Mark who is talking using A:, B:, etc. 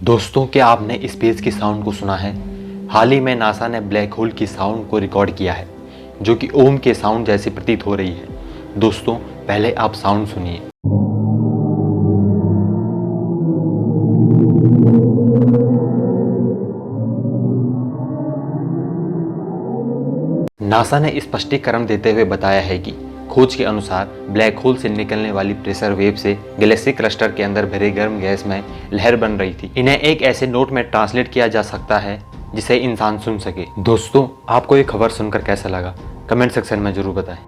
A: दोस्तों, क्या आपने स्पेस की साउंड को सुना है? हाल ही में नासा ने ब्लैक होल की साउंड को रिकॉर्ड किया है, जो कि ओम के साउंड जैसी प्रतीत हो रही है। दोस्तों, पहले आप साउंड सुनिए। नासा ने स्पष्टीकरण देते हुए बताया है कि खोज के अनुसार ब्लैक होल से निकलने वाली प्रेशर वेव से गैलेक्सी क्लस्टर के अंदर भरे गर्म गैस में लहर बन रही थी। इन्हें एक ऐसे नोट में ट्रांसलेट किया जा सकता है जिसे इंसान सुन सके। दोस्तों, आपको ये खबर सुनकर कैसा लगा? कमेंट सेक्शन में जरूर बताएं।